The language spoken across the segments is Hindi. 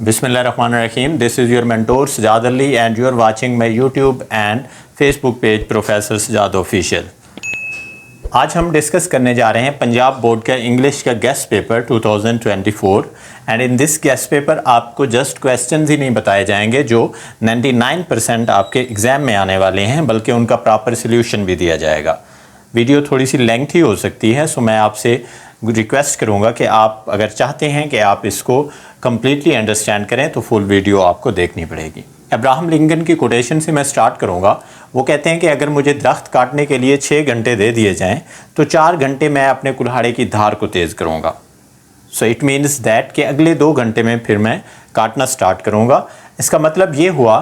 Bismillahirrahmanirrahim. This is your mentor Sajad Ali and you are watching my YouTube and Facebook page Professor Sajad Official. आज हम डिस्कस करने जा रहे हैं पंजाब बोर्ड का इंग्लिश का guest paper 2024 and in this guest paper आपको जस्ट क्वेश्चंस ही नहीं बताए जाएंगे जो 99% आपके एग्ज़ाम में आने वाले हैं, बल्कि उनका प्रॉपर सॉल्यूशन भी दिया जाएगा। वीडियो थोड़ी सी लेंथी हो सकती है, सो मैं आपसे रिक्वेस्ट करूंगा कि आप अगर चाहते हैं कि आप इसको कम्प्लीटली अंडरस्टैंड करें तो फुल वीडियो आपको देखनी पड़ेगी। अब्राहम लिंकन की कोटेशन से मैं स्टार्ट करूंगा। वो कहते हैं कि अगर मुझे दरख्त काटने के लिए 6 घंटे दे दिए जाएं तो 4 घंटे मैं अपने कुल्हाड़े की धार को तेज़ करूंगा। सो इट मीन्स दैट कि अगले 2 घंटे में फिर मैं काटना स्टार्ट करूंगा। इसका मतलब ये हुआ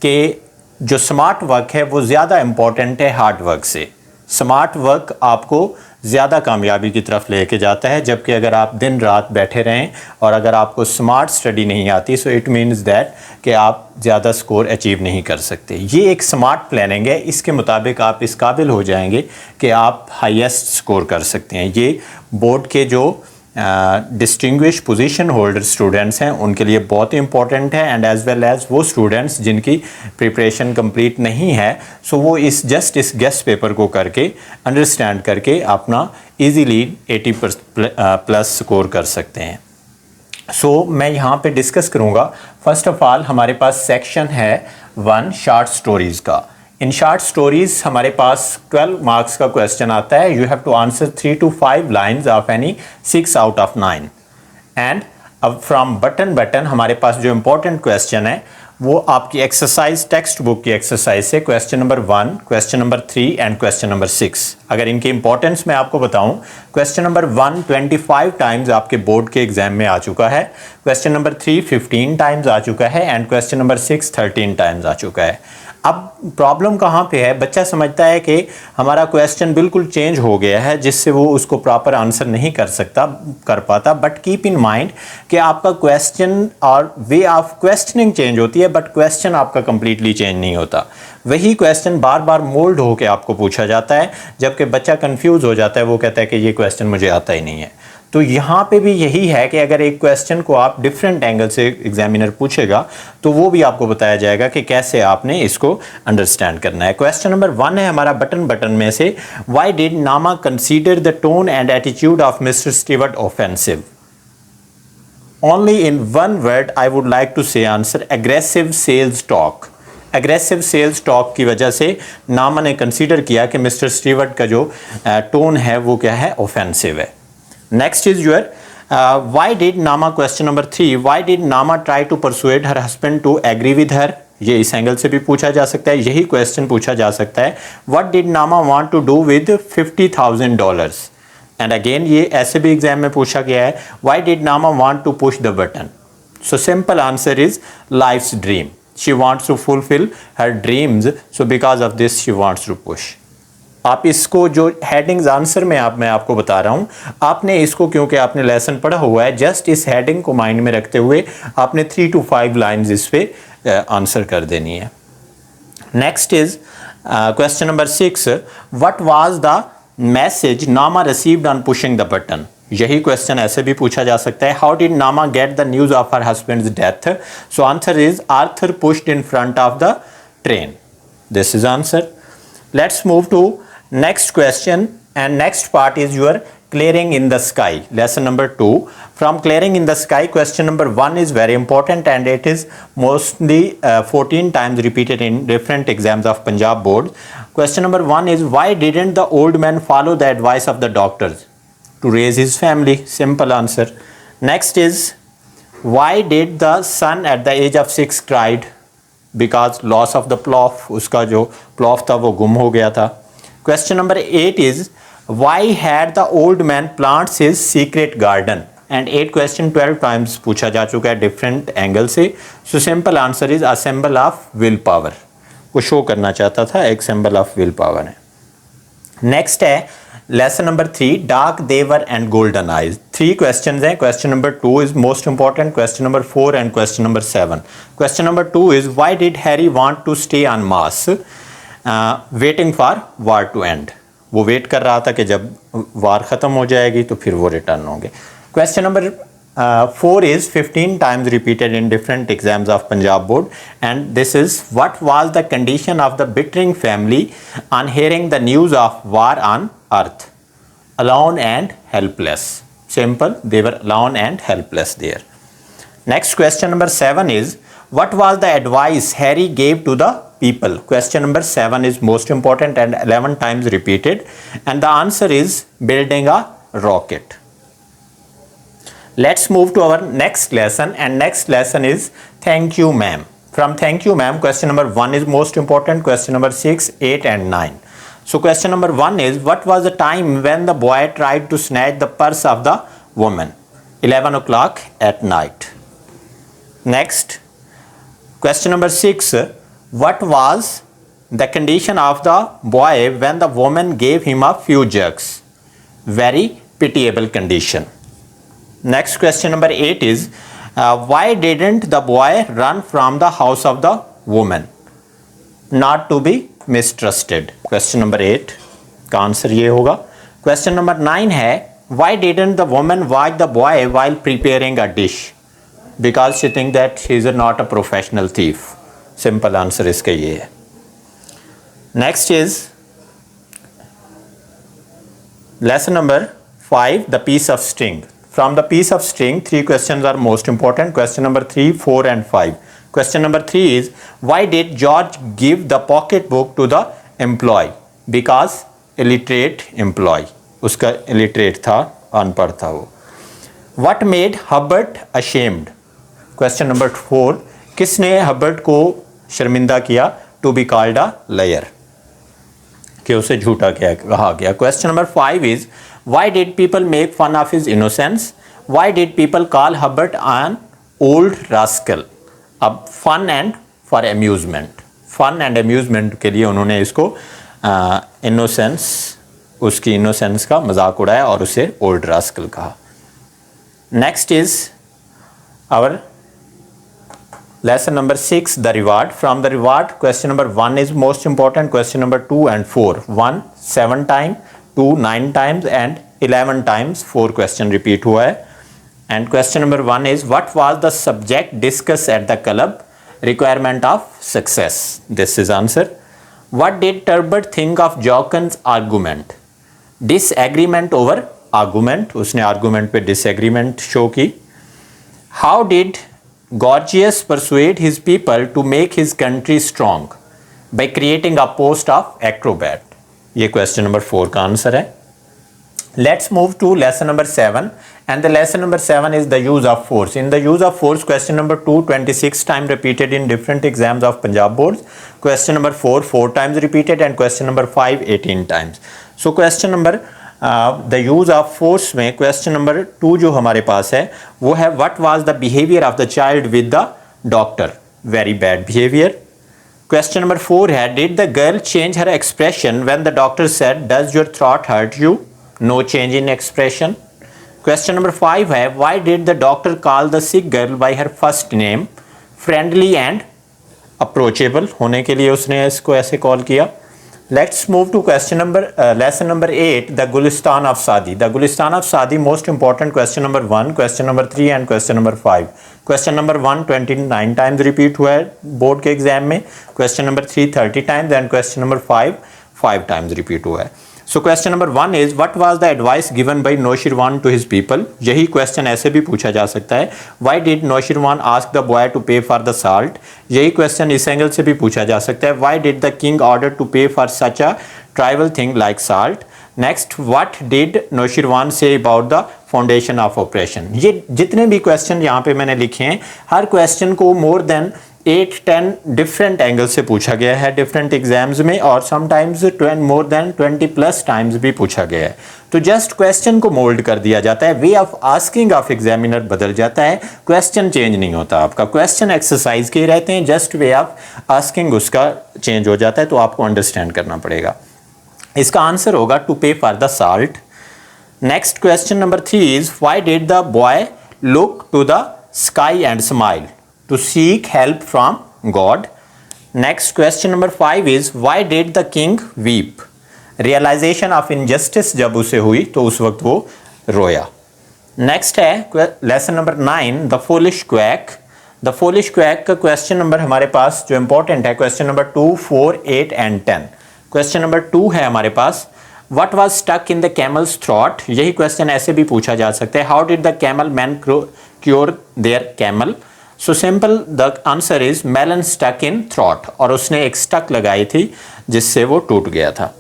कि जो स्मार्ट वर्क है वो ज़्यादा इम्पॉर्टेंट है हार्ड वर्क से। स्मार्ट वर्क आपको ज़्यादा कामयाबी की तरफ लेके जाता है, जबकि अगर आप दिन रात बैठे रहें और अगर आपको स्मार्ट स्टडी नहीं आती सो इट मीन्स दैट कि आप ज़्यादा स्कोर अचीव नहीं कर सकते। ये एक स्मार्ट प्लानिंग है, इसके मुताबिक आप इस काबिल हो जाएंगे कि आप हाईएस्ट स्कोर कर सकते हैं। ये बोर्ड के जो डिस्टिंग्विश पोजीशन होल्डर स्टूडेंट्स हैं उनके लिए बहुत ही इंपॉर्टेंट है एंड एज़ वेल एज़ वो स्टूडेंट्स जिनकी प्रिपरेशन कंप्लीट नहीं है, सो वो इस गेस्ट पेपर को करके अंडरस्टैंड करके अपना इजीली 80 प्लस स्कोर कर सकते हैं। सो मैं यहाँ पे डिस्कस करूँगा। फर्स्ट ऑफ ऑल हमारे पास सेक्शन है 1 शॉर्ट स्टोरीज़ का। इन शॉर्ट स्टोरीज हमारे पास 12 मार्क्स का क्वेश्चन आता है। You have to answer 3 to 5 lines of any 6 out of 9 and अब फ्रॉम बटन हमारे पास जो इम्पोर्टेंट क्वेश्चन है वो आपकी एक्सरसाइज टेक्स्ट बुक की एक्सरसाइज से question number 1, question number 3 and question number 6। अगर इनकी इंपॉर्टेंस मैं आपको बताऊं, क्वेश्चन नंबर 1 25 टाइम्स आपके बोर्ड के एग्जाम में आ चुका है, क्वेश्चन नंबर 3 15 टाइम्स आ चुका है एंड क्वेश्चन नंबर 6 13 टाइम्स आ चुका है। अब प्रॉब्लम कहाँ पे है? बच्चा समझता है कि हमारा क्वेश्चन बिल्कुल चेंज हो गया है जिससे वो उसको प्रॉपर आंसर नहीं कर पाता, बट कीप इन माइंड कि आपका क्वेश्चन और वे ऑफ क्वेश्चनिंग चेंज होती है बट क्वेश्चन आपका कंप्लीटली चेंज नहीं होता। वही क्वेश्चन बार बार मोल्ड होकर आपको पूछा जाता है, जबकि बच्चा कंफ्यूज हो जाता है, वो कहता है कि ये क्वेश्चन मुझे आता ही नहीं है। तो यहाँ पे भी यही है कि अगर एक क्वेश्चन को आप डिफरेंट एंगल से एग्जामिनर पूछेगा तो वो भी आपको बताया जाएगा कि कैसे आपने इसको अंडरस्टैंड करना है। क्वेश्चन नंबर 1 है हमारा बटन में से, why did Nama consider the tone and attitude of mister Stewart offensive? Only in one word I would like to say answer, aggressive sales talk. Aggressive sales talk की वजह से नामा ने कंसीडर किया कि मिस्टर स्टीवर्ट का जो टोन है वो क्या है, ऑफेंसिव है। Next is your why did Nama, question number 3, why did Nama try to persuade her husband to agree with her? ये इस एंगल से भी पूछा जा सकता है, यही क्वेश्चन पूछा जा सकता है। What did Nama want to do with $50,000? And again ये ऐसे भी एग्जाम में पूछा गया है, why did Nama want to push the button? So simple answer is life's dream. She wants to fulfill her dreams, so because of this she wants to push. आप इसको जो हेडिंग्स आंसर में मैं आपको बता रहा हूँ, आपने इसको क्योंकि आपने लेसन पढ़ा हुआ है, जस्ट इस हेडिंग को माइंड में रखते हुए आपने 3 to 5 लाइन्स इस पे आंसर कर देनी है। Next is question number 6, what was the message Nama received on pushing the button? यही क्वेश्चन ऐसे भी पूछा जा सकता है, how did Nama get the news of her husband's death? So answer is Arthur pushed in front of the train. This is answer. Let's move to next question and next part is your clearing in the sky, lesson number 2. From clearing in the sky, question number 1 is very important and it is mostly 14 times repeated in different exams of Punjab board. Question number 1 is, why didn't the old man follow the advice of the doctors? To raise his family. Simple answer. Next is, why did the son at the age of 6 cried? Because loss of the plough, उसका जो plough था वो गुम हो गया था। Question number 8 is, why had the old man plants his secret garden? And 8 question 12 times पूछा जा चुका है डिफरेंट एंगल से। So simple answer is a symbol of will power। वो शो करना चाहता था, एक symbol of will power है। नेक्स्ट है lesson number 3, dark they were and golden eyes. 3 questions हैं। Question number 2 is most important, question number 4 and question number 7। Question number 2 is, why did Harry want to stay on Mars waiting for war to end? वो वेट कर रहा था कि जब वार ख़त्म हो जाएगी तो फिर वो रिटर्न होंगे। Question number 4 is 15 times repeated in different exams of Punjab board, and this is what was the condition of the Bittering family on hearing the news of war on earth? Alone and helpless. Simple, they were alone and helpless there. Next question number 7 is, what was the advice Harry gave to the people? Question number 7 is most important and 11 times repeated, and the answer is building a rocket. Let's move to our next lesson, and next lesson is thank you ma'am. From thank you ma'am, question number 1 is most important, question number 6, 8 and 9. So question number 1 is, what was the time when the boy tried to snatch the purse of the woman? 11 o'clock at night. Next, question number 6, what was the condition of the boy when the woman gave him a few jerks? Very pitiable condition. Next, question number 8 is, why didn't the boy run from the house of the woman? Not to be mistrusted. Question number 8 का आंसर ये होगा. Question number 9 है, why didn't the woman watch the boy while preparing a dish? Because she think that he is not a professional thief. Simple answer इसका ये है. Next is lesson number 5, the piece of string. From the piece of string, 3 questions are most important. Question number 3, 4 and 5. Question number 3 is, why did George give the pocket book to the employee? Because illiterate employee. उसका illiterate था, अनपढ़ था वो. What made Hubbard ashamed? Question number 4, किसने हबर्ट को शर्मिंदा किया? To be called a liar. कि उसे झूठा कहा गया. Question number 5 is, why did people make fun of his innocence? Why did people call Hubbard an old rascal? अब fun and for amusement. Fun and amusement के लिए उन्होंने इसको innocence, उसकी innocence का मजाक उड़ाया और उसे old rascal कहा. Next is our lesson number 6, the reward. From the reward, question number 1 is most important, question number 2 and 4. 1 7 times, 2 9 times and 11 times 4 question repeat हुआ है. And question number 1 is, what was the subject discussed at the club? Requirement of success. This is answer. What did Turbot think of Jockin's argument? Disagreement over argument. उसने argument पे disagreement show की. How did Gorgias persuade his people to make his country strong? By creating a post of acrobat. ये question number 4 का आंसर है. Let's move to lesson number 7, and the lesson number 7 is the use of force. In the use of force, question number 2 26 times repeated in different exams of Punjab boards. Question number 4 4 times repeated, and question number 5 18 times. So question number the use of force में question number 2 जो हमारे पास है वो है, what was the behavior of the child with the doctor? Very bad behavior. Question number 4 है, did the girl change her expression when the doctor said, does your throat hurt you? No change in expression. Question number 5 है, why did the doctor call the sick girl by her first name? Friendly and approachable होने के लिए उसने इसको ऐसे कॉल किया. Let's move to question number lesson number 8, the Gulistan of Saadi. The Gulistan of Saadi, most important, question number 1, question number 3 and question number 5. Question number 1 29 times repeat हुआ है बोर्ड के एग्जाम में. Question number 3 30 times and question number 5 times repeat हुआ है. So question number 1 is, what was the advice given by Noshirwan to his people? यही question ऐसे भी पूछा जा सकता है. Why did Noshirwan ask the boy to pay for the salt? यही question इस एंगल से भी पूछा जा सकता है. Why did the king order to pay for such a trivial thing like salt? Next, what did Noshirwan say about the foundation of oppression? ये जितने भी question यहाँ पे मैंने लिखे हैं, हर question को more than 8-10 डिफरेंट एंगल से पूछा गया है डिफरेंट एग्जाम्स में, और समटाइम्स मोर देन 20+ टाइम्स भी पूछा गया है. तो जस्ट क्वेश्चन को मोल्ड कर दिया जाता है, way of asking of examiner बदल जाता है, क्वेश्चन चेंज नहीं होता आपका. क्वेश्चन एक्सरसाइज के रहते हैं, जस्ट वे ऑफ आस्किंग उसका चेंज हो जाता है. तो आपको अंडरस्टैंड करना पड़ेगा. इसका आंसर होगा to pay for the salt. Next question number 3 is, why did the boy look to the sky and smile? To seek help from God. Next question number 5 is, why did the king weep? Realization of injustice जब उसे हुई तो उस वक्त वो रोया. नेक्स्ट है lesson number 9 the foolish quack. The foolish quack का क्वेश्चन नंबर हमारे पास जो इंपॉर्टेंट है question number 2, 4, 8 and 10। Question number 2 है हमारे पास what was stuck in the camel's throat. यही क्वेश्चन ऐसे भी पूछा जा सकता है, how did the camel man cure their camel. So simple the answer is melon stuck in throat, और उसने एक स्टक लगाई थी जिससे वो टूट गया था।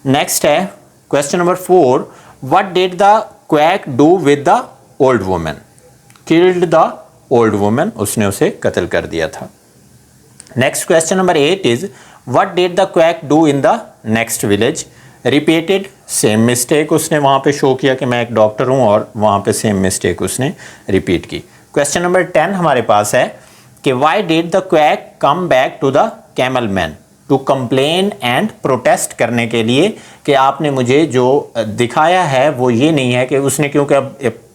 नेक्स्ट है question number 4 what did the quack do with the old woman. Killed the old woman, उसने उसे कत्ल कर दिया था। Next question number 8 is what did the quack do in the next village. Repeated same mistake उसने वहाँ पे शो किया कि मैं एक डॉक्टर हूँ, और वहाँ पे सेम मिस्टेक उसने रिपीट की। क्वेश्चन नंबर 10 हमारे पास है कि why did the quack come back to the camel man to complain and protest करने के लिए कि आपने मुझे जो दिखाया है वो ये नहीं है। कि उसने क्योंकि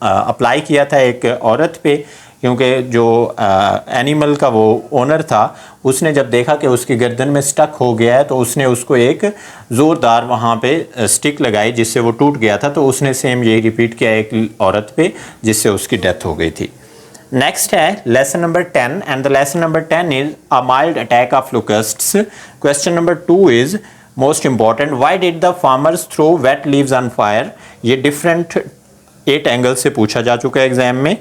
अप्लाई किया था एक औरत पे, क्योंकि जो एनिमल का वो ओनर था उसने जब देखा कि उसकी गर्दन में स्टक हो गया है तो उसने उसको एक ज़ोरदार वहाँ पे स्टिक लगाई जिससे वो टूट गया था। तो उसने सेम यही रिपीट किया एक औरत पे जिससे उसकी डेथ हो गई थी। नेक्स्ट है lesson number 10 and the lesson number 10 is a mild attack of locusts. Question number 2 is most important why did the farmers throw wet leaves on fire. ये डिफरेंट 8 एंगल से पूछा जा चुका है एग्जाम में।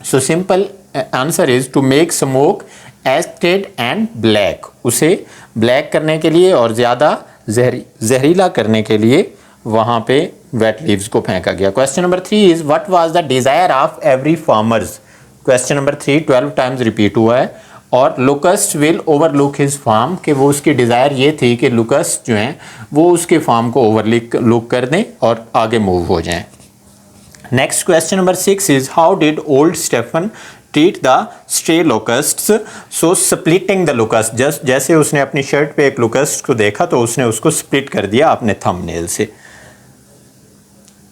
So simple answer is to make smoke acid and black. उसे ब्लैक करने के लिए और ज़्यादा जहरीला करने के लिए वहाँ पे वेट लीव्स को फेंका गया। Question number 3 is what was the desire of every farmers. Question number 3 12 times repeat हुआ है। और locust will overlook his farm, कि वो उसकी डिज़ायर ये थी कि लोकस्ट जो हैं वो उसके फार्म को ओवरलुक कर दें और आगे मूव हो जाएं। Next question number 6 is how did old Stephen treat the stray locusts. So splitting the locust, जैसे उसने अपनी शर्ट पे एक लोकस्ट को देखा तो उसने उसको स्प्लिट कर दिया अपने थंबनेल से।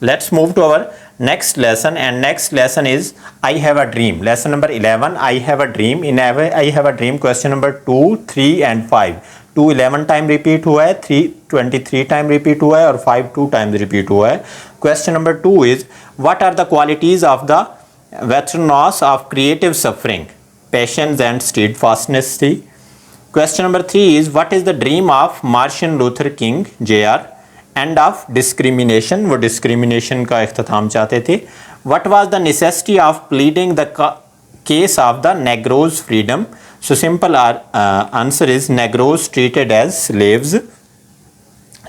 Let's move to our next lesson, and next lesson is I have a dream. Lesson number 11 I have a dream. In I have a dream question number 2, 3 and 5. 2 11 time repeat हुआ है, 3 23 टाइम रिपीट हुआ है और 5 2 टाइम रिपीट हुआ है। Question number 2 is what are the qualities of the veterans of creative suffering. Patience and steadfastness थी। Question number 3 is what is the dream of Martin Luther King JR। End of discrimination, वो डिस्क्रिमिनेशन का इख्तिताम चाहते थे। What was the necessity of pleading the case of the Negro's freedom. So simple answer is Negroes treated as slaves.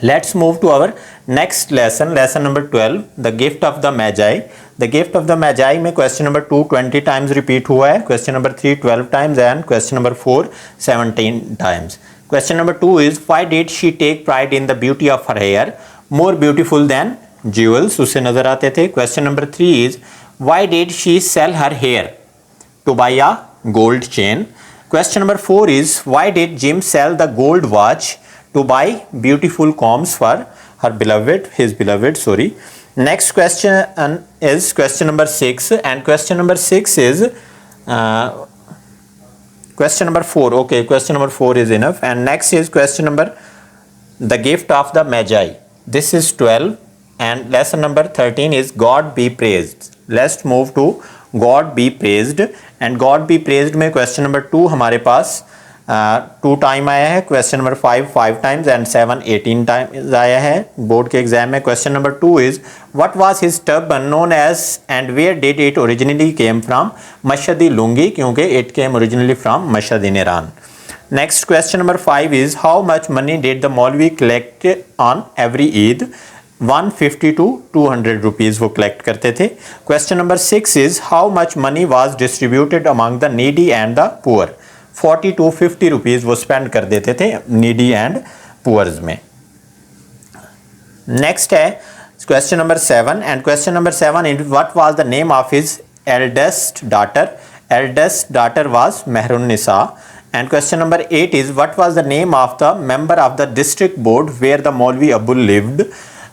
Let's move to our next lesson, lesson number 12 the gift of the Magi. The gift of the Magi में क्वेश्चन नंबर 2 20 टाइम्स रिपीट हुआ है, question number 3 12 times and question number 4 17 times. Question number 2 is why did she take pride in the beauty of her hair, more beautiful than jewels, उसे नजर आते थे। Question number 3 is why did she sell her hair to buy a gold chain. Question number 4 is why did Jim sell the gold watch to buy beautiful combs for his beloved. Next question is question number 6, and question number 6 is question number 4. Okay, question number 4 is enough. And next is question number the gift of the magi. This is 12, and lesson number 13 is God be praised. Let's move to God be praised, and God be praised में question number 2 हमारे पास 2 टाइम आया है, question number 5 5 times and 7 18 times आया है बोर्ड के एग्जाम में। Question number 2 is what was his turban known as and where did it originally came from. Mashhadi lungi, क्योंकि it came originally from Mashhad in Iran. Next question number 5 is how much money did the maulvi collect on every Eid. 150 to 200 rupees वो कलेक्ट करते थे। Question number 6 is how much money was distributed among the needy and the poor. 40 to 50 rupees वो स्पेंड कर देते थे नीडी एंड पुअर्स में। नेक्स्ट है question number 7, and question number 7 is what was the name of his eldest daughter. Eldest daughter was Mehrunnisa. And question number 8 is what was the name of the member of the district board where the Maulvi Abul lived.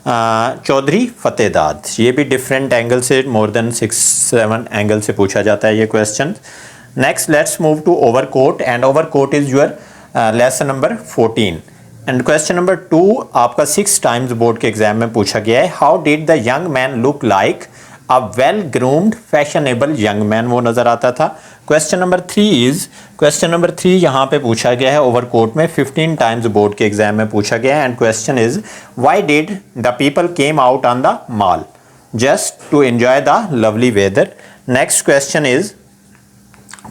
Chaudhary फतेहदाद। ये भी डिफरेंट एंगल से, मोर देन 6-7 एंगल से पूछा जाता है ये question. Next let's move to overcoat, and overcoat is your lesson number 14, एंड क्वेश्चन नंबर 2 आपका 6 टाइम्स बोर्ड के एग्जाम में पूछा गया है। How did the young man look like a well groomed fashionable young man वो नज़र आता था। क्वेश्चन नंबर 3 यहाँ पे पूछा गया है ओवरकोट में 15 टाइम्स बोर्ड के एग्जाम में पूछा गया है। And question is why did the people came out on the mall just to enjoy the lovely weather. Next question is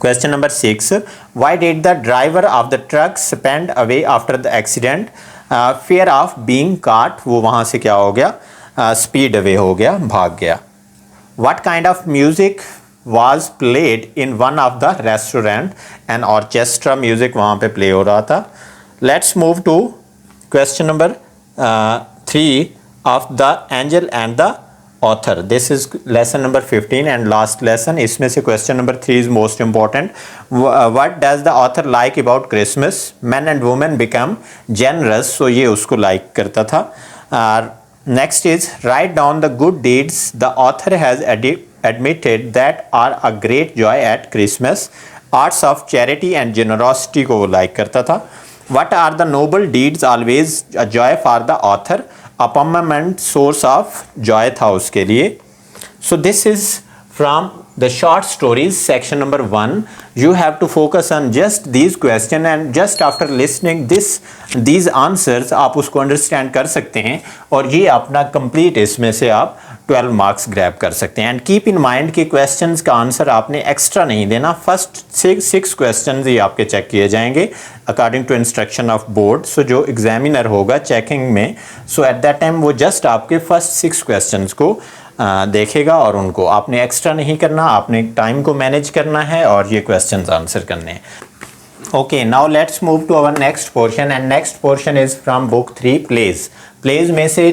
question number 6, why did the driver of the truck spend away after the accident, fair of being caught वो वहाँ से क्या हो गया, स्पीड अवे हो गया, भाग गया। What kind of music was played in one of the restaurant, an orchestra music वहाँ पे play हो रहा था। Let's move to question number 3 of the angel and the author. This is lesson number 15 and last lesson. इसमें से question number 3 is most important. What does the author like about Christmas? Men and women become generous. So ये उसको like करता था। Next is write down the good deeds the author has admitted that are a great joy at Christmas. Arts of charity and generosity को वो like करता था। What are the noble deeds always a joy for the author? A permanent source of joy था उसके लिए। So this is from the short stories section number 1. You have to focus on just these questions and just after listening these answers आप उसको understand कर सकते हैं और ये अपना complete इसमें से आप 12 मार्क्स ग्रैब कर सकते हैं। एंड कीप इन माइंड कि क्वेश्चंस का आंसर आपने एक्स्ट्रा नहीं देना, फर्स्ट 6 क्वेश्चंस ही आपके चेक किए जाएंगे according to instruction of board. So जो एग्जामिनर होगा चेकिंग में, सो एट दैट टाइम वो जस्ट आपके फर्स्ट 6 क्वेश्चंस को देखेगा और उनको आपने एक्स्ट्रा नहीं करना, आपने टाइम को मैनेज करना है और ये क्वेश्चंस आंसर करने हैं। Okay, now let's move to our next portion and next portion is from book 3 plays में से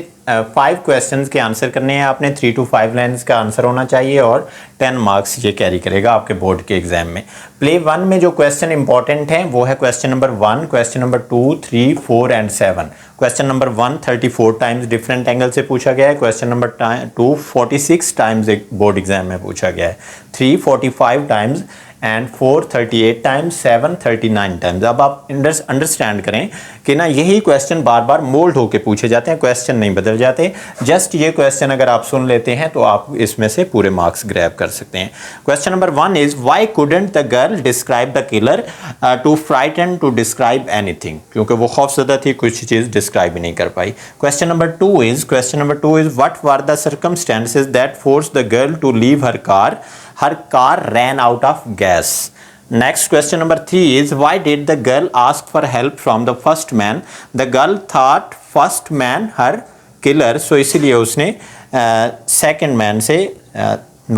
5 क्वेश्चंस के आंसर करने हैं आपने। 3 to 5 लाइन्स का आंसर होना चाहिए और 10 मार्क्स ये कैरी करेगा आपके बोर्ड के एग्जाम में। प्ले 1 में जो क्वेश्चन इंपॉर्टेंट हैं वो है question number 1, question number 2, 3, 4 and 7। Question number 1 34 times different angle से पूछा गया है। Question number 2 46 times board exam में पूछा गया है। 3 45 टाइम्स एंड 4 38 टाइम्स, 7 39 टाइम्स। अब आप अंडरस्टैंड करें कि ना यही क्वेश्चन बार बार मोल्ड होके पूछे जाते हैं, क्वेश्चन नहीं बदल जाते। जस्ट ये क्वेश्चन अगर आप सुन लेते हैं तो आप इसमें से पूरे मार्क्स ग्रैब कर सकते हैं। Question number 1 is why couldn't the girl describe the killer, too frightened to describe anything, क्योंकि वो खौफजदा थी, कुछ चीज़ डिस्क्राइब नहीं कर पाई। Question number 2 is what were the circumstances that force the girl to leave her car ran out of gas. Next question number 3 is why did the girl ask for help from the first man? The girl thought first man her killer, so इसीलिए उसने second man से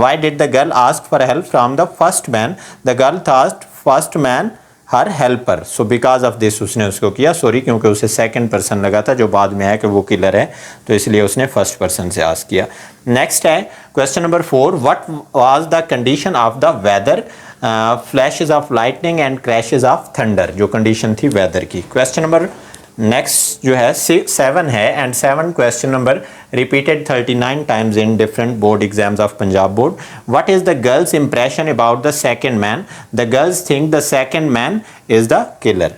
why did the girl ask for help from the first man? The girl thought first man her helper, so because of this उसने उसको किया, सॉरी क्योंकि उसे सेकंड पर्सन लगा था जो बाद में है कि वो किलर है, तो इसलिए उसने फर्स्ट पर्सन से आस्क किया। नेक्स्ट है question number 4, what was the condition of the weather, flashes of lightning and crashes of thunder, जो कंडीशन थी वेदर की। क्वेश्चन नंबर नेक्स्ट जो है 7 है and 7 question number repeated 39 times in different board exams of Punjab board. What is the girl's impression about the second man? The girls think the second man is the killer.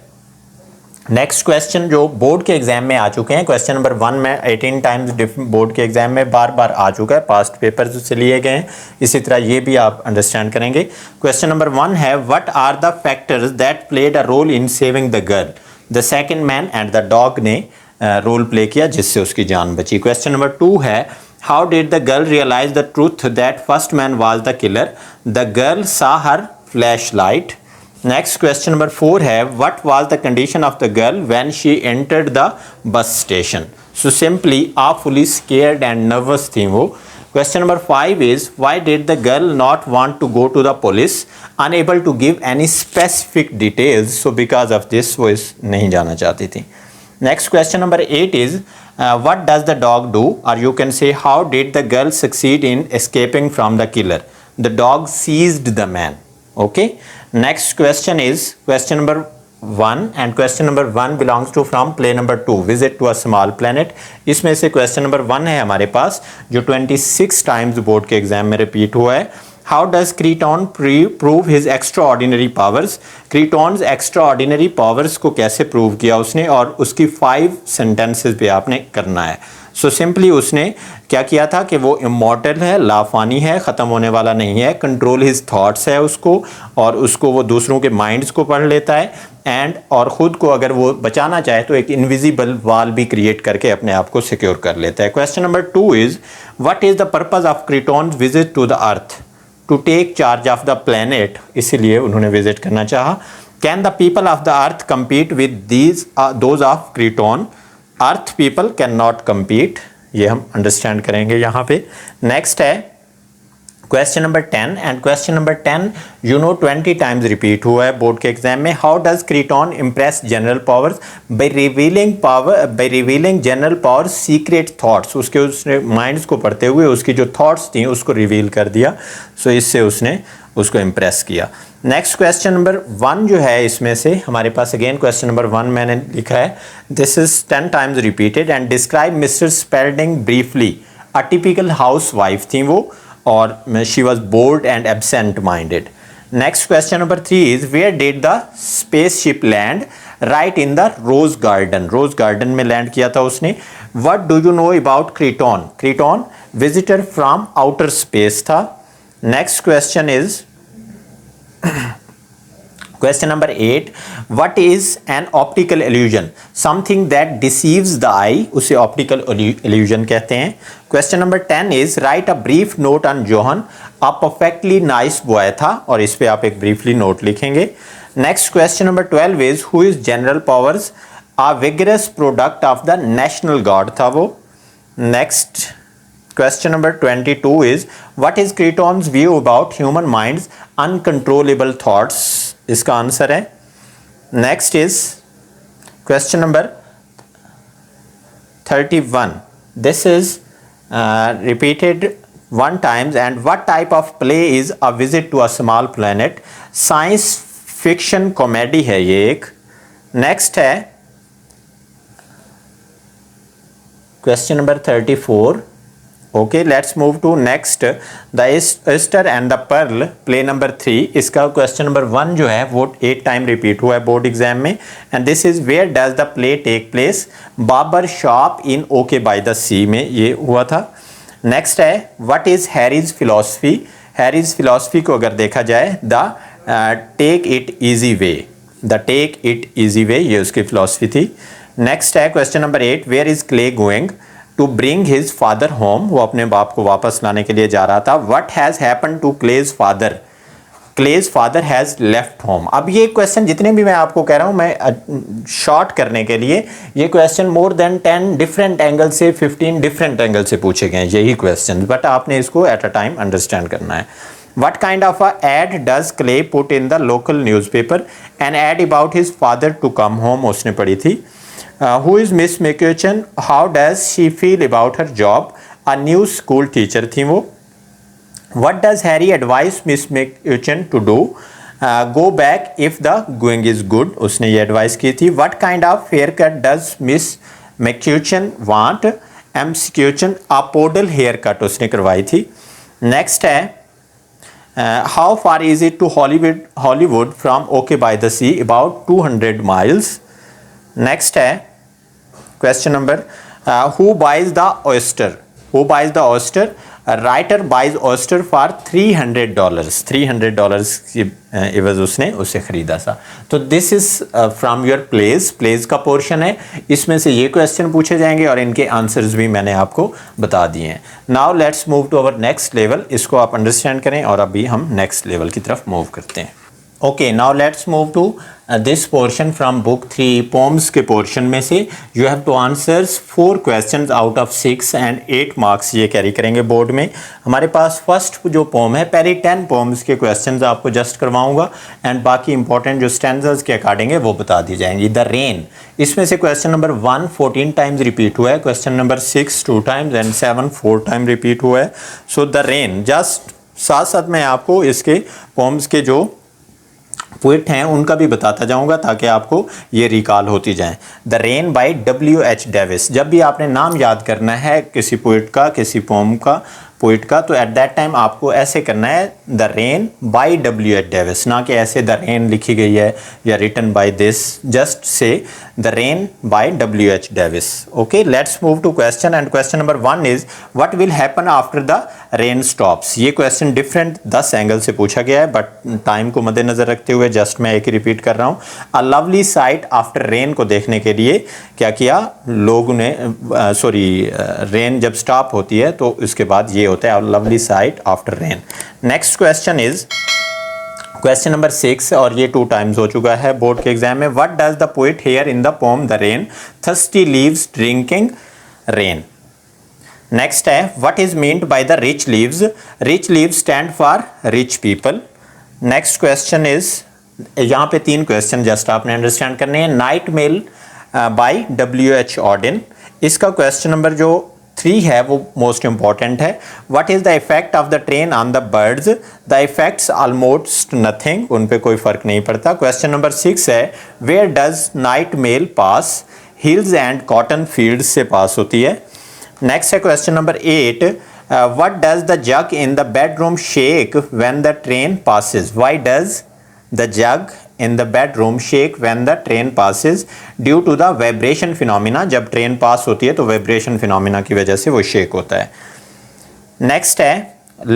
Next question जो बोर्ड के एग्जाम में आ चुके हैं, क्वेश्चन नंबर 1 में 18 टाइम्स बोर्ड के एग्जाम में बार बार आ चुका है, पास्ट पेपर से लिए गए हैं, इसी तरह ये भी आप अंडरस्टैंड करेंगे। क्वेश्चन नंबर 1 है what are the factors that played a role in saving the girl? The second man and the dog ने रोल प्ले किया जिससे उसकी जान बची। क्वेश्चन नंबर 2 है how did the girl realise the truth that first man was the killer? The girl saw her flash light. Next question number 4 है what was the condition of the girl when she entered the bus station? So simply awfully scared and nervous थी वो। Question number 5 is why did the girl not want to go to the police? Unable to give any specific details, so because of this वो इस नहीं जाना चाहती थी। Next question number 8 is what does the dog do? Or you can say how did the girl succeed in escaping from the killer? The dog seized the man. Okay. Next question is question number 1 and question number 1 belongs to from play number 2 visit to a small planet। इसमें से question number 1 है हमारे पास जो 26 टाइम्स बोर्ड के एग्जाम में रिपीट हुआ है। How does Creton prove his extraordinary powers? Creton's extraordinary powers को कैसे प्रूव किया उसने और उसकी 5 सेंटेंसेस पे आपने करना है। सो सिंपली उसने क्या किया था कि वो इमॉर्टल है, लाफानी है, ख़त्म होने वाला नहीं है, कंट्रोल हिज थॉट्स है उसको, और उसको वो दूसरों के माइंड्स को पढ़ लेता है एंड और ख़ुद को अगर वो बचाना चाहे तो एक इनविजिबल वॉल भी क्रिएट करके अपने आप को सिक्योर कर लेता है। Question number 2 is what is the purpose of Kreton's visit to the earth? To take charge of the planet, इसीलिए उन्होंने विजिट करना चाहा। Can the people of the earth compete with these those of Kreton? Earth people can not compete, ये हम अंडरस्टैंड करेंगे यहाँ पे। नेक्स्ट है question number 10 and question number 10 you know 20 times repeat हुआ है बोर्ड के एग्जाम में। How does Kreton impress General Powers? By revealing General Power secret thoughts. उसने माइंड्स को पढ़ते हुए उसकी जो थॉट्स थी उसको रिवील कर दिया, सो इससे उसने उसको इम्प्रेस किया। नेक्स्ट क्वेश्चन नंबर 1 जो है इसमें से हमारे पास अगेन क्वेश्चन नंबर 1 मैंने लिखा है, this is 10 times repeated and describe mister Spelding briefly. A typical housewife थी वो और she was bored and absent minded. Next question number 3 is where did the spaceship land? Right in the rose garden. Rose garden में लैंड किया था उसने। What do you know about Kreton? Kreton visitor from outer space था। Next question is question number 8 what is an optical illusion? Something that deceives the eye, उसे ऑप्टिकल इल्यूजन कहते हैं। Question number 10 is write a brief note on John. A perfectly nice boy था और इस पे आप एक ब्रीफली नोट लिखेंगे। Next question number 12 is who is General Powers? A vigorous product of the National Guard था वो। Next question number 22 is what is Kreton's view about human minds uncontrollable thoughts? इसका आंसर है। Next is question number 31, this is repeated 1 times and what type of play is a visit to a small planet? Science fiction comedy है ये एक। नेक्स्ट है question number 34। Okay, let's move to next, the Easter and the pearl play number 3। इसका क्वेश्चन नंबर 1 जो है वो 8 टाइम रिपीट हुआ है बोर्ड एग्जाम में and this is where does the play take place? Barber shop in okay by the sea में ये हुआ था। नेक्स्ट है what is Harry's philosophy? Harry's philosophy को अगर देखा जाए the take it easy way, the take it easy way, ये उसकी फिलॉसफी थी। नेक्स्ट है question number 8 where is Clay going to bring his father home? वो अपने बाप को वापस लाने के लिए जा रहा था। What has happen to Clay's father? Clay's father has left home. अब ये क्वेश्चन जितने भी मैं आपको कह रहा हूँ, मैं शॉर्ट करने के लिए, ये question more than 10 different angle से 15 डिफरेंट एंगल से पूछे गए हैं यही क्वेश्चन, बट आपने इसको एट अ टाइम अंडरस्टैंड करना है। What kind of a ad does Clay put in the local newspaper? An ad about his father to come home, उसने पढ़ी थी। Who is Miss McEwen? How does she feel about her job? A new school teacher थी वो। What does Harry advise Miss McEwen to do? Go back if the going is good, उसने ये एडवाइस की थी। What kind of haircut does Miss McEwen want? McEwen a poodle haircut उसने करवाई थी। Next है how far is it to Hollywood from OK by the Sea? About 200 miles. Next है question number who buys the oyster? Who buys the oyster? A writer buys oyster for $300. $300 की एवज उसने उसे खरीदा था। तो this is from your plays का पोर्शन है, इसमें से ये क्वेश्चन पूछे जाएंगे और इनके आंसर्स भी मैंने आपको बता दिए हैं। Now let's move to our next level, इसको आप अंडरस्टैंड करें और अभी हम नेक्स्ट लेवल की तरफ मूव करते हैं। Okay, now let's move to this portion from book 3 poems के पोर्शन में से you have to answers 4 questions out of 6 and 8 marks ये कैरी करेंगे बोर्ड में। हमारे पास फर्स्ट जो पोम है, पहले 10 पोम्स के क्वेश्चंस आपको जस्ट करवाऊंगा एंड बाकी इंपॉर्टेंट जो स्टैंडर्स के अकॉर्डिंग है वो बता दी जाएंगी। द रेन, इसमें से क्वेश्चन नंबर 1 14 टाइम्स रिपीट हुआ है, question number 6 2 times and 7 4 time repeat हुआ है। सो द रेन, जस्ट साथ साथ मैं आपको इसके पोम्स के जो पोइट हैं उनका भी बताता जाऊंगा ताकि आपको ये रिकॉल होती जाएं। The rain by W.H. Davies. जब भी आपने नाम याद करना है किसी पोइट का, किसी पोम का, पोइट का, तो एट दैट टाइम आपको ऐसे करना है the rain by W.H. Davis, ना कि ऐसे द रेन लिखी गई है या written by this, just say the rain by W.H. Davies. Okay, let's move to question and question number 1 is what will happen after the rain stops. ये क्वेश्चन डिफरेंट 10 एंगल से पूछा गया है, बट टाइम को मद्देनजर रखते हुए जस्ट मैं एक ही रिपीट कर रहा हूँ. A lovely site after rain को देखने के लिए क्या किया लोगों ने, रेन जब स्टॉप होती है तो उसके बाद ये होता है lovely site after rain. Next question is question number 6 और ये 2 टाइम्स हो चुका है बोर्ड के एग्जाम में. What does the poet hear in the poem the rain, thirsty leaves drinking rain. Next है what is meant by the rich leaves, rich leaves stand for rich people. Next question is, यहाँ पे 3 क्वेश्चन जस्ट आपने अंडरस्टैंड करने हैं. Night mail bye W.H. ऑडिन, इसका क्वेश्चन नंबर जो 3 है वो मोस्ट इंपॉर्टेंट है. What is the effect of the train on the birds, the effects almost nothing, उन पे कोई फर्क नहीं पड़ता. क्वेश्चन नंबर 6 है where does night mail pass, hills and cotton fields से पास होती है. नेक्स्ट है question number 8, what does the jug in the bedroom shake when the train passes, why does the jug in the bedroom shake when the train passes due to the vibration phenomena. जब ट्रेन पास होती है तो वाइब्रेशन फिनोमिना की वजह से वो शेक होता है. नेक्स्ट है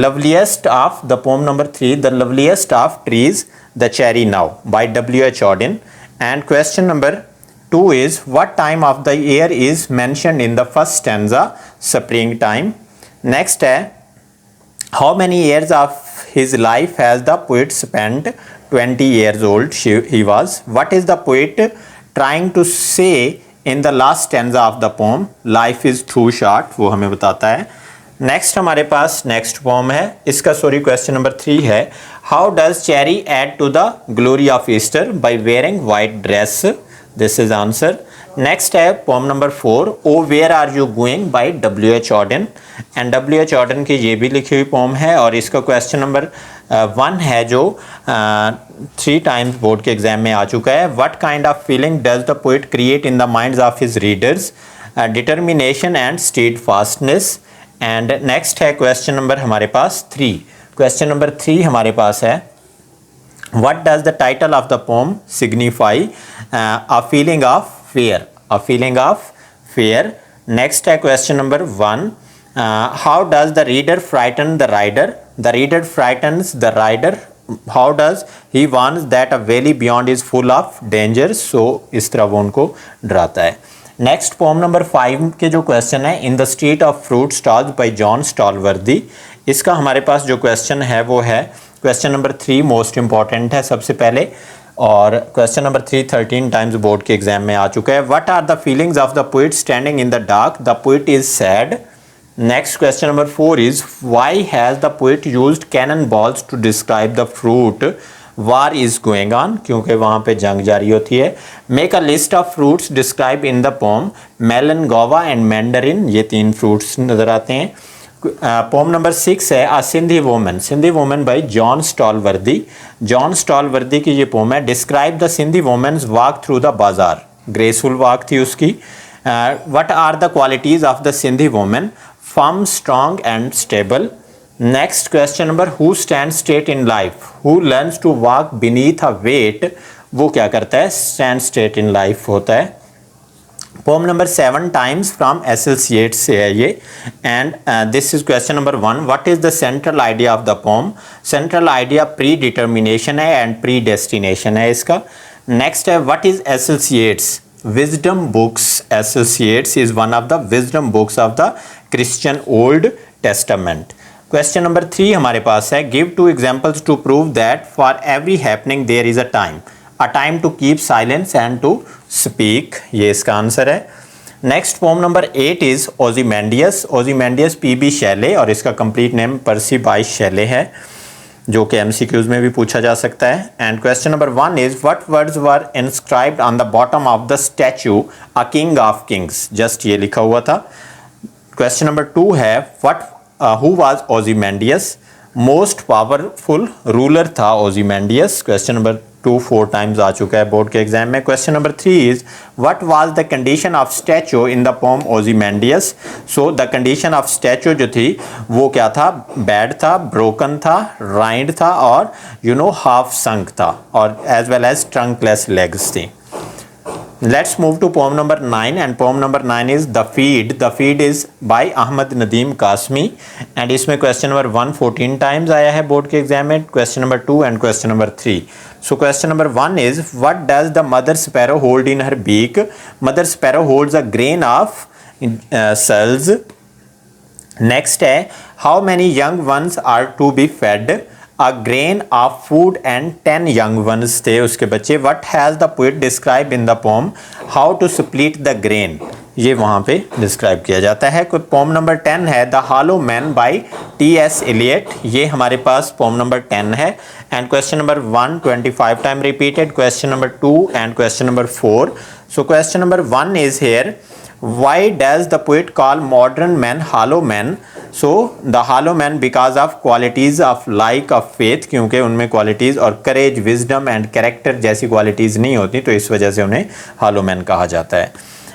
loveliest of the poem number 3, the loveliest of trees the cherry now by W.H. ऑडिन. and question number 2 is what time of the year is mentioned in the first stanza, spring time. next है how many years of his life has the poet spent, 20 years old he was. what is the poet trying to say in the last stanza of the poem, life is too short, वो हमें बताता है. नेक्स्ट हमारे पास नेक्स्ट पोम है, इसका क्वेश्चन नंबर 3 है how does cherry add to the glory of Easter by wearing white dress, this is answer. Next है poem number 4 O where are you going by W.H. Auden. And W.H. Auden की ये भी लिखी हुई पोम है और इसका क्वेश्चन नंबर 1 है जो 3 टाइम्स बोर्ड के एग्जाम में आ चुका है. What kind of feeling does the poet create in the minds of his readers, determination and stayed fastness. And next है क्वेश्चन नंबर हमारे पास 3. क्वेश्चन नंबर 3 हमारे पास है what does the title of the pome signify, a feeling of fear, a feeling of fear. next है question number 1, how does the reader frighten the rider, the reader frightens the rider, how does he warns that a valley beyond is full of dangers, so इस तरह वो उनको डराता है. नेक्स्ट पोम नंबर 5 के जो क्वेश्चन है in the street of fruit stalls by John Stallworthy, इसका हमारे पास जो क्वेश्चन है वो है क्वेश्चन नंबर 3, मोस्ट इंपॉर्टेंट है सबसे पहले, और क्वेश्चन नंबर 3 13 टाइम्स बोर्ड के एग्जाम में आ चुका है. What are the feelings of the poet standing in the dark, the poet is sad. Next question number 4 is why has the poet used cannon balls to describe the fruit war is going on, क्योंकि वहाँ पे जंग जारी होती है. Make a list of fruits describe in the poem, melon, guava and Mandarin, ये 3 फ्रूट्स नजर आते हैं. पोम नंबर 6 है a Sindhi woman, Sindhi woman by John Stallworthy. John Stallworthy की ये पोम है. Describe the Sindhi women's walk through the bazaar, graceful walk थी उसकी. What are the qualities of the Sindhi women, firm, strong and stable. Next question number who stand straight in life, who learns to walk beneath a weight, वो क्या करता है, स्टैंड स्ट्रेट इन लाइफ होता है. Poem number 7 times from Ecclesiastes से है ये. And this is question number 1, what is the central idea of the poem, central idea predetermination है एंड प्री डेस्टिनेशन है इसका. नेक्स्ट है what is Ecclesiastes, wisdom books, Ecclesiastes is one of the wisdom books of the Christian Old Testament. Question number 3 हमारे पास है give 2 examples to prove that for every happening there is a time to keep silence and to speak, ये इसका आंसर है. Next poem number 8 is Ozymandias, Ozymandias PB Shelley और इसका कंप्लीट नेम पर्सी बाइस शैले है, जो कि एमसीक्यूज में भी पूछा जा सकता है. And question number 1 is what words were inscribed on the bottom of the statue a king of kings, just ये लिखा हुआ था. क्वेश्चन नंबर 2 है what who was Ozymandias, most powerful ruler था ओजीमेंडियस. क्वेश्चन नंबर 4 टाइम्स आ चुका है बोर्ड के एग्जाम में। Question number 3 is what was the condition of statue in the poem ओzymandias। So the condition of statue जो थी वो क्या था, बैड था, ब्रोकन था, राइंड था और हाफ संक था और as well as trunkless legs थी। Let's move to poem number 9 and poem number 9 is The Feed. The Feed is by Ahmad Nadeem Kasmi and इसमें question number 1 14 times आया है बोर्ड के एग्जाम में, question number 2 and question number 3. So question number 1 is what does the mother sparrow hold in her beak? Mother sparrow holds a grain of cells. Next है how many young ones are to be fed? A grain of food and 10 young ones थे उसके बच्चे। What has the poet described in the poem? How to split the grain? ये वहाँ पे डिस्क्राइब किया जाता है। पोम नंबर 10 है the hollow men by T.S. Eliot। ये हमारे पास पोम नंबर 10 है। And question number 1 25 time repeated, question number 2 and question number 4। So question number 1 is here why does the poet call modern men hollow men? So the hollow men because of qualities of like of faith, क्योंकि उनमें qualities और courage, wisdom and character जैसी qualities नहीं होती, तो इस वजह से उन्हें hollow men कहा जाता है।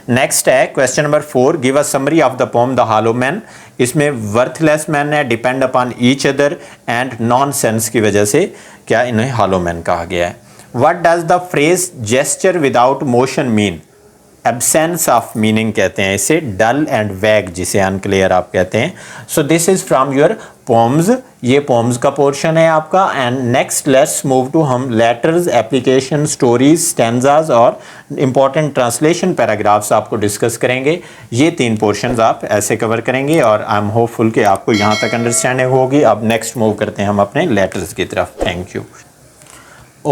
नेक्स्ट है question number 4 give a summary of the pome the hollow men। इसमें वर्थलेस मैन है, depend upon each other and non sense की वजह से क्या इन्हें hollow men कहा गया है। What does the phrase gesture without motion mean? Absence of meaning कहते हैं इसे, डल एंड वैग जिसे अनक्लियर आप कहते हैं। So this is from your poems, ये पोम्स का पोर्शन है आपका। And next let's move to हम लेटर्स, एप्लीकेशन, स्टोरीज, स्टैंजाज और इंपॉर्टेंट ट्रांसलेशन पैराग्राफ्स आपको डिस्कस करेंगे। ये 3 पोर्शंस आप ऐसे कवर करेंगे और आई एम होपफुल कि आपको यहाँ तक अंडरस्टैंडिंग होगी। अब नेक्स्ट मूव करते हैं हम अपने लेटर्स की तरफ। Thank you.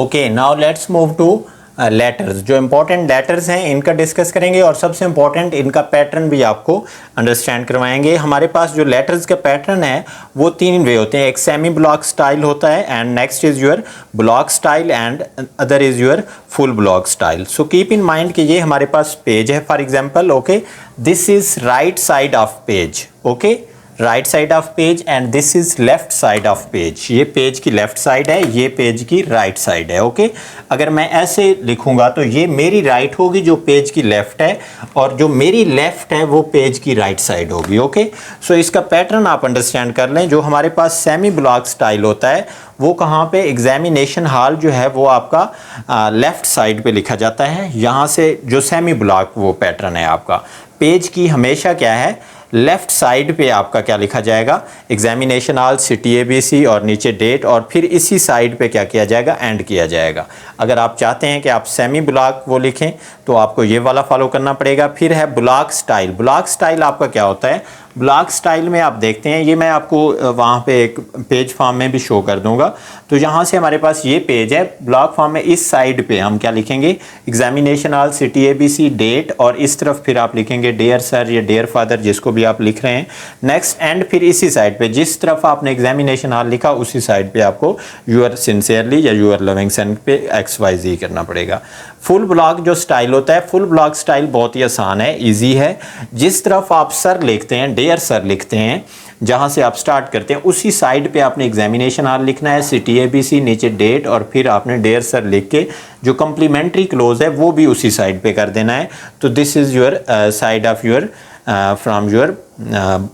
Okay, now let's move two letters. जो इंपॉर्टेंट लेटर्स हैं इनका डिस्कस करेंगे और सबसे इंपॉर्टेंट इनका पैटर्न भी आपको अंडरस्टैंड करवाएंगे। हमारे पास जो लेटर्स का पैटर्न है वो 3 वे होते हैं। एक सेमी ब्लॉक स्टाइल होता है and next is your block style and other is your full block style. So keep in mind कि ये हमारे पास पेज है for example. Okay, this is right side of page. Okay, right side of page and this is left side of page. ये पेज की लेफ्ट साइड है, ये पेज की राइट साइड है। ओके, अगर मैं ऐसे लिखूंगा तो ये मेरी राइट होगी जो पेज की लेफ्ट है और जो मेरी लेफ्ट है वो पेज की राइट साइड होगी। ओके, सो इसका पैटर्न आप अंडरस्टैंड कर लें। जो हमारे पास सेमी ब्लॉक स्टाइल होता है वो कहाँ पे, एग्जामिनेशन हॉल जो है वो आपका लेफ्ट साइड पे लिखा जाता है। यहाँ से जो सेमी ब्लॉक वो पैटर्न है आपका, पेज की हमेशा क्या है लेफ्ट साइड पे आपका क्या लिखा जाएगा, एग्जामिनेशन हॉल, सिटी ABC और नीचे डेट और फिर इसी साइड पे क्या किया जाएगा, एंड किया जाएगा। अगर आप चाहते हैं कि आप सेमी ब्लॉक वो लिखें तो आपको ये वाला फॉलो करना पड़ेगा। फिर है ब्लॉक स्टाइल। ब्लॉक स्टाइल आपका क्या होता है, ब्लॉक स्टाइल में आप देखते हैं, ये मैं आपको वहाँ पे एक पेज फॉर्म में भी शो कर दूंगा। तो यहाँ से हमारे पास ये पेज है, ब्लॉक फॉर्म में इस साइड पे हम क्या लिखेंगे, examination hall, city ABC, date और इस तरफ फिर आप लिखेंगे डियर सर या डियर फादर जिसको भी आप लिख रहे हैं। नेक्स्ट एंड फिर इसी साइड पे जिस तरफ आपने एग्जामिनेशन हॉल लिखा उसी साइड पे आपको यूर सिंसियरली या यूर लविंग सेंट पे XYZ करना पड़ेगा। फुल ब्लॉक जो स्टाइल होता है, फुल ब्लॉक स्टाइल बहुत ही आसान है, इजी है। जिस तरफ आप सर लिखते हैं, डियर सर लिखते हैं, जहां से आप स्टार्ट करते हैं उसी साइड पे आपने एग्जामिनेशन हॉल लिखना है, सिटी ABC, नीचे डेट और फिर आपने डियर सर लिख के जो कम्प्लीमेंट्री क्लोज है वो भी उसी साइड पे कर देना है। तो this is your side of your from your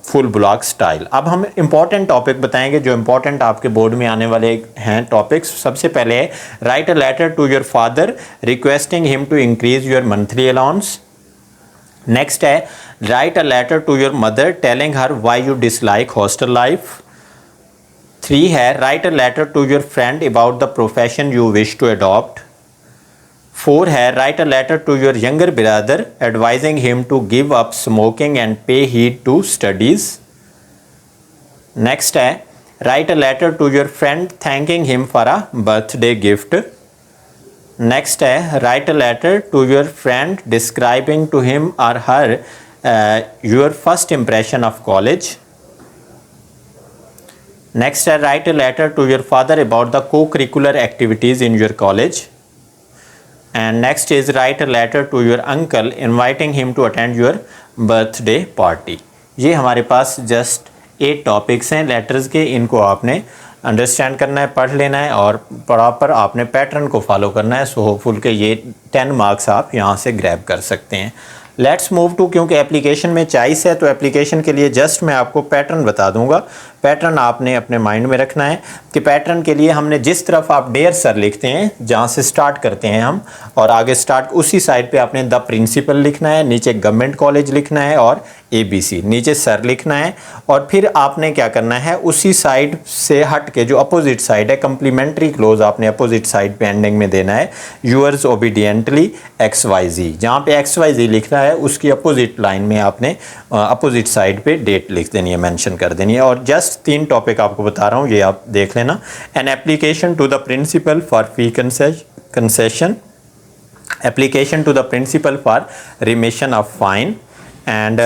full block style. अब हम इंपॉर्टेंट टॉपिक बताएंगे जो इंपॉर्टेंट आपके बोर्ड में आने वाले हैं टॉपिक्स। सबसे पहले है write a letter to your father requesting him to increase your monthly allowance. Next है write a letter to your mother telling her why you dislike hostel life. 3 है write a letter to your friend about the profession you wish to adopt. 4 है write a letter to your younger brother advising him to give up smoking and pay heed to studies. Next है write a letter to your friend thanking him for a birthday gift. Next है write a letter to your friend describing to him और her your first impression of college. Next है write a letter to your father about the co curricular activities in your college. And next is write a letter to your uncle inviting him to attend your birthday party. ये हमारे पास जस्ट 8 टॉपिक्स हैं लेटर्स के, इनको आपने अंडरस्टैंड करना है, पढ़ लेना है और प्रॉपर आपने पैटर्न को फॉलो करना है। सो होपफुल के ये 10 मार्क्स आप यहाँ से ग्रैब कर सकते हैं। लेट्स मूव टू, क्योंकि एप्लीकेशन में चॉइस है तो एप्लीकेशन के लिए जस्ट मैं आपको पैटर्न बता दूंगा। पैटर्न आपने अपने माइंड में रखना है कि पैटर्न के लिए हमने जिस तरफ आप डेयर सर लिखते हैं, जहाँ से स्टार्ट करते हैं हम और आगे स्टार्ट, उसी साइड पे आपने द प्रिंसिपल लिखना है, नीचे गवर्नमेंट कॉलेज लिखना है और ABC, नीचे सर लिखना है। और फिर आपने क्या करना है, उसी साइड से हट के जो अपोजिट साइड है, कम्प्लीमेंट्री क्लोज आपने अपोजिट साइड पे एंडिंग में देना है, यूअर्स ओबीडियंटली XYZ। जहाँ पे XYZ लिख रहा है उसकी अपोजिट लाइन में आपने अपोजिट साइड पे डेट लिख देनी है, मेंशन कर देनी है। और जस्ट 3 टॉपिक आपको बता रहा हूँ, ये आप देख लेना। An application to the principal for fee concession, application to the principal for remission of fine and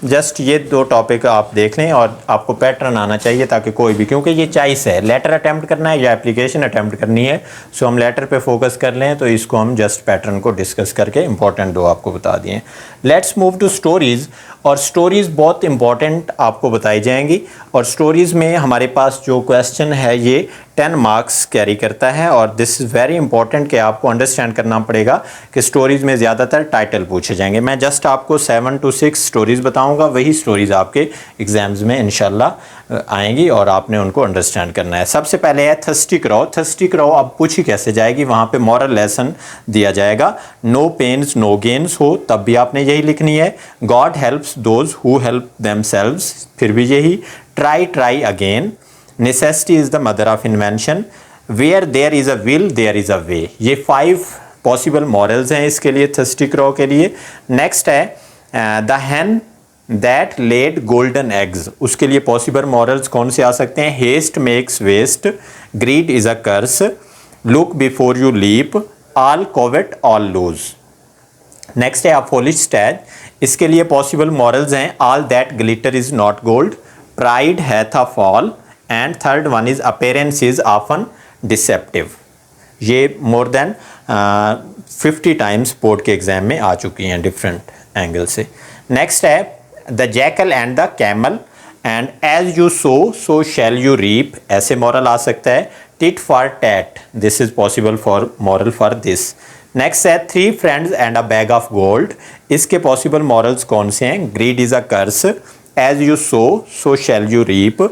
just ये 2 टॉपिक आप देख लें और आपको पैटर्न आना चाहिए ताकि कोई भी, क्योंकि ये चॉइस है, लेटर अटेम्प्ट करना है या एप्लीकेशन अटेम्प्ट करनी है। सो हम लेटर पे फोकस कर लें, तो इसको हम जस्ट पैटर्न को डिस्कस करके इंपॉर्टेंट 2 आपको बता दिए। लेट्स मूव टू स्टोरीज़, और स्टोरीज़ बहुत इंपॉर्टेंट आपको बताई जाएंगी। और स्टोरीज़ में हमारे पास जो क्वेश्चन है ये 10 मार्क्स कैरी करता है और दिस इज़ वेरी इंपॉर्टेंट कि आपको अंडरस्टैंड करना पड़ेगा कि स्टोरीज़ में ज़्यादातर टाइटल पूछे जाएंगे। मैं जस्ट आपको 7 to 6 स्टोरीज़ बताऊंगा, वही स्टोरीज़ आपके एग्जाम्स में इंशाल्लाह आएंगी और आपने उनको अंडरस्टैंड करना है। सबसे पहले है थर्स्टी क्रो। थर्स्टी क्रो अब पूछी कैसे जाएगी, वहाँ पे मॉरल लेसन दिया जाएगा। नो पेन्स नो गेन्स हो तब भी आपने यही लिखनी है। God helps those who help themselves, फिर भी यही। Try try again, necessity is the mother of invention, where there is a will there is a way. ये 5 पॉसिबल मॉरल्स हैं इसके लिए, थर्स्टी क्रो के लिए। नेक्स्ट है the hen that laid golden eggs, उसके लिए पॉसिबल मॉरल्स कौन से आ सकते हैं। Haste makes waste, greed is a curse, look before you leap, all covet all lose. Next है अ फॉलिश स्टैज, इसके लिए पॉसिबल मॉरल्स हैं all that glitter is not gold, pride hath a fall and third one is appearance is often deceptive. ये मोर देन 50 टाइम्स बोर्ड के एग्जाम में आ चुकी हैं डिफरेंट एंगल से। नेक्स्ट है the jackal and the camel and as you sow shall you reap, ऐसे मॉरल आ सकता है। Tit for tat, this is possible for moral for this. Next है 3 friends and a bag of gold, इसके पॉसिबल मॉरल्स कौन से हैं। Greed is a curse, as you sow shall you reap,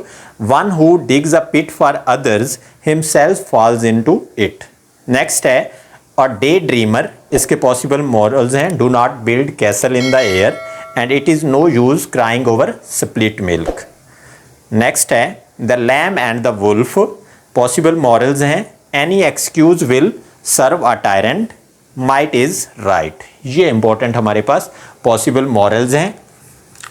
one who digs a pit for others himself falls into इट। नेक्स्ट है और डे ड्रीमर, इसके पॉसिबल मॉरल्स हैं। Do not build castle in the air and it is no use crying over split milk. Next है the lamb and the wolf, possible morals हैं। Any excuse will serve a tyrant, might is right. ये इंपॉर्टेंट हमारे पास पॉसिबल मॉरल्स हैं।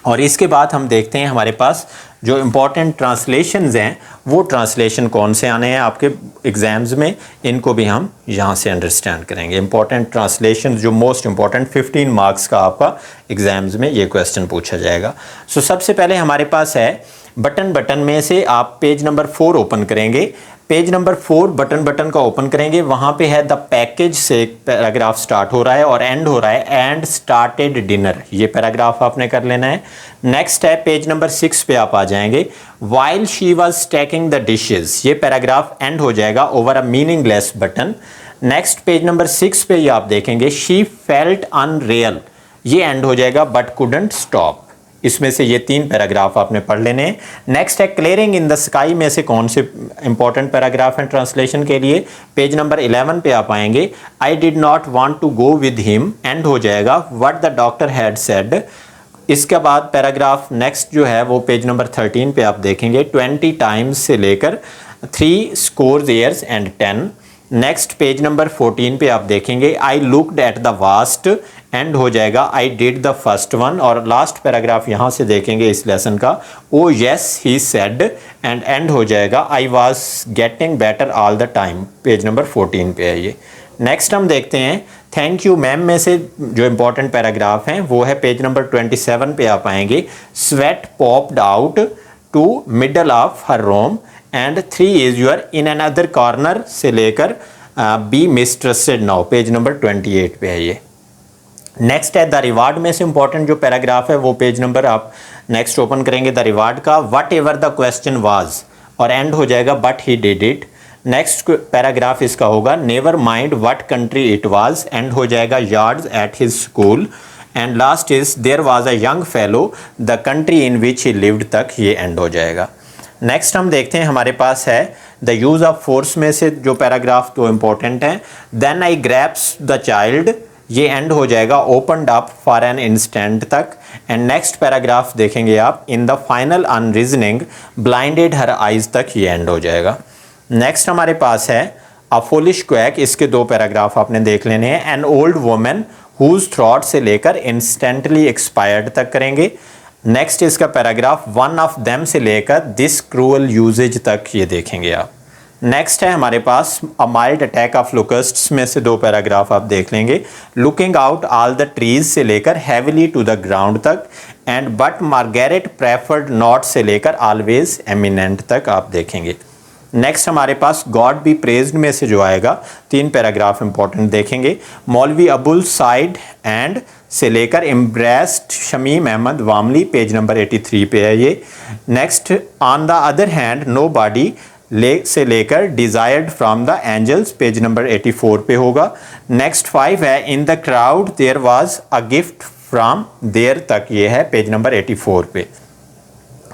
और इसके बाद हम देखते हैं हमारे पास जो इम्पॉर्टेंट ट्रांसलेशंस हैं वो ट्रांसलेशन कौन से आने हैं आपके एग्जाम्स में, इनको भी हम यहाँ से अंडरस्टैंड करेंगे। इंपॉर्टेंट ट्रांसलेशन जो मोस्ट इंपॉर्टेंट 15 मार्क्स का आपका एग्जाम्स में ये क्वेश्चन पूछा जाएगा। सो सबसे पहले हमारे पास है बटन में से आप पेज नंबर 4 ओपन करेंगे। पेज नंबर 4 बटन का ओपन करेंगे, वहाँ पे है द पैकेज से एक पैराग्राफ स्टार्ट हो रहा है और एंड हो रहा है एंड स्टार्टेड डिनर, ये पैराग्राफ आपने कर लेना है। नेक्स्ट है पेज नंबर 6 पे आप आ जाएंगे। While she was stacking the dishes, ये पैराग्राफ एंड हो जाएगा over a meaningless button. Next page number 6 पे ये आप देखेंगे शी फेल्ट अनरियल, ये एंड हो जाएगा बट कुडंट स्टॉप। इसमें से ये 3 पैराग्राफ आपने पढ़ लेने हैं। नेक्स्ट है क्लियरिंग इन द स्काई, में से कौन से इंपॉर्टेंट पैराग्राफ हैं ट्रांसलेशन के लिए। पेज नंबर 11 पे आप आएंगे। I did not want to go with him, and हो जाएगा what the doctor had said. इसके बाद पैराग्राफ नेक्स्ट जो है वो पेज नंबर 13 पे आप देखेंगे 20 टाइम्स से लेकर 3 scores years and 10। Next page number 14 पे आप देखेंगे I looked at the vast, and हो जाएगा I did the first one. और लास्ट पैराग्राफ यहाँ से देखेंगे इस लेसन का, ओ yes he said, and and हो जाएगा I was getting better all the time. Page number 14 पे है ये। नेक्स्ट हम देखते हैं थैंक यू मैम, में से जो इंपॉर्टेंट पैराग्राफ हैं वो है पेज नंबर 27 पे आप आएंगे। Sweat popped out to middle of her room and 3 is your in another corner से लेकर be mistrusted now, page number 28 पे है ये। नेक्स्ट है द रिवार्ड, में से इंपॉर्टेंट जो पैराग्राफ है वो पेज नंबर आप नेक्स्ट ओपन करेंगे द रिवार्ड का। Whatever the question was, और एंड हो जाएगा but he did it. Next paragraph इसका होगा never mind what country it was, and हो जाएगा yards at his school. And last is there was a young fellow the country in which he lived तक ये एंड हो जाएगा। नेक्स्ट हम देखते हैं हमारे पास है द यूज़ ऑफ फोर्स में से जो पैराग्राफ तो इम्पोर्टेंट हैं। Then I grasps the child, ये एंड हो जाएगा opened up for an instant तक। एंड नेक्स्ट पैराग्राफ देखेंगे आप in the final unreasoning blinded her eyes तक ये एंड हो जाएगा। नेक्स्ट हमारे पास है अ फुलिश क्वैक, इसके 2 पैराग्राफ आपने देख लेने हैं। An old woman whose throat से लेकर इंस्टेंटली एक्सपायर्ड तक करेंगे। नेक्स्ट इसका पैराग्राफ वन ऑफ देम से लेकर दिस क्रूअल यूजेज तक ये देखेंगे आप। नेक्स्ट है हमारे पास अ माइल्ड अटैक ऑफ लोकस्ट्स में से 2 पैराग्राफ आप देख लेंगे। Looking out all the trees से लेकर हैविली टू द ग्राउंड तक। एंड बट मार्गेरेट प्रेफर्ड नॉट से लेकर ऑलवेज एमिनेंट तक आप देखेंगे। नेक्स्ट हमारे पास गॉड बी प्रेज्ड में से जो आएगा 3 पैराग्राफ इंपॉर्टेंट देखेंगे। मौलवी अबुल साइड एंड से लेकर embraced Shamim Ahmad warmly, page number 83 पे है ये। Next on the other hand nobody से लेकर desired from the angels, page number 84 पे होगा। नेक्स्ट 5 है in the crowd there was a gift from there तक, ये है पेज नंबर 84 पे।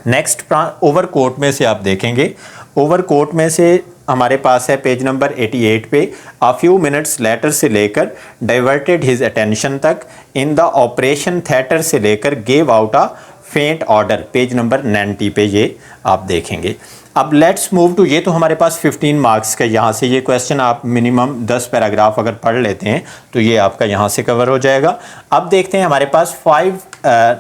नेक्स्ट ओवर कोट में से आप देखेंगे। ओवर कोट में से हमारे पास है पेज नंबर 88 पे अ फ्यू मिनट्स लेटर से लेकर डाइवर्टेड हिज अटेंशन तक। इन द ऑपरेशन थिएटर से लेकर गेव आउट अ फेंट ऑर्डर, पेज नंबर 90 पे ये आप देखेंगे। अब लेट्स मूव टू, ये तो हमारे पास 15 मार्क्स का, यहाँ से ये क्वेश्चन आप मिनिमम 10 पैराग्राफ अगर पढ़ लेते हैं तो ये आपका यहाँ से कवर हो जाएगा। अब देखते हैं हमारे पास 5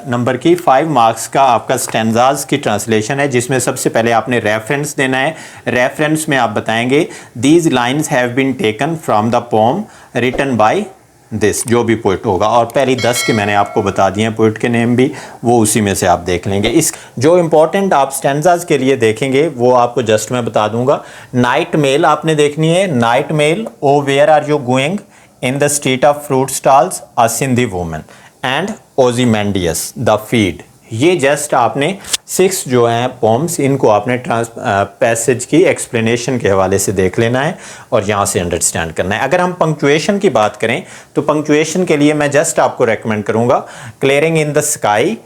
नंबर की 5 मार्क्स का आपका स्टैंजाज की ट्रांसलेशन है, जिसमें सबसे पहले आपने रेफरेंस देना है। रेफरेंस में आप बताएंगे these lines have been taken from the poem written by this, जो भी पोइट होगा, और पहली 10 के मैंने आपको बता दिए हैं पोइट के नेम भी, वो उसी में से आप देख लेंगे। इस जो इंपॉर्टेंट आप स्टैंजाज के लिए देखेंगे वो आपको जस्ट मैं बता दूंगा। नाइट मेल आपने देखनी है। Night mail O where are you going in the street of fruit stalls a Sindhi woman and Ozymandias the feed, ये जस्ट आपने 6 जो हैं पोम्स, इनको आपने पैसेज की एक्सप्लेनेशन के हवाले से देख लेना है और यहाँ से अंडरस्टैंड करना है। अगर हम पंक्चुएशन की बात करें तो पंक्चुएशन के लिए मैं जस्ट आपको रेकमेंड करूँगा क्लियरिंग इन द स्काई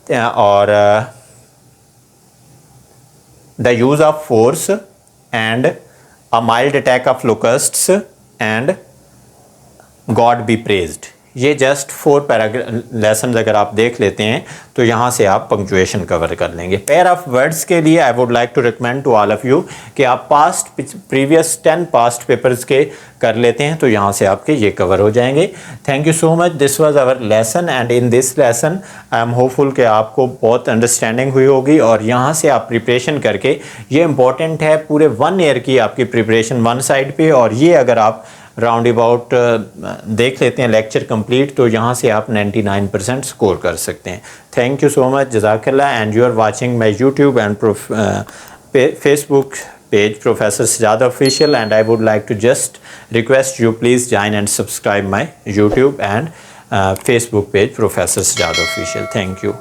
और the use of force and a mild attack of locusts and God be praised, ये जस्ट 4 लेसन अगर आप देख लेते हैं तो यहाँ से आप पंक्चुएशन कवर कर लेंगे। पेयर ऑफ वर्ड्स के लिए I would like to recommend to all of you कि आप प्रीवियस 10 पास्ट पेपर्स के कर लेते हैं तो यहाँ से आपके ये कवर हो जाएंगे। Thank you so much, this was our lesson and in this lesson I am hopeful कि आपको बहुत अंडरस्टैंडिंग हुई होगी और यहाँ से आप प्रिपरेशन करके, ये इंपॉर्टेंट है पूरे 1 ईयर की आपकी प्रिपरेशन वन साइड पे, और ये अगर आप राउंड अबाउट देख लेते हैं लेक्चर कंप्लीट तो यहाँ से आप 99% स्कोर कर सकते हैं। थैंक यू सो मच, जज़ाकल्लाह, and you are watching my YouTube and Facebook page Professor Sajjad Official, and I would like to just request you please join and subscribe my YouTube and Facebook page Professor Sajjad Official. Thank you.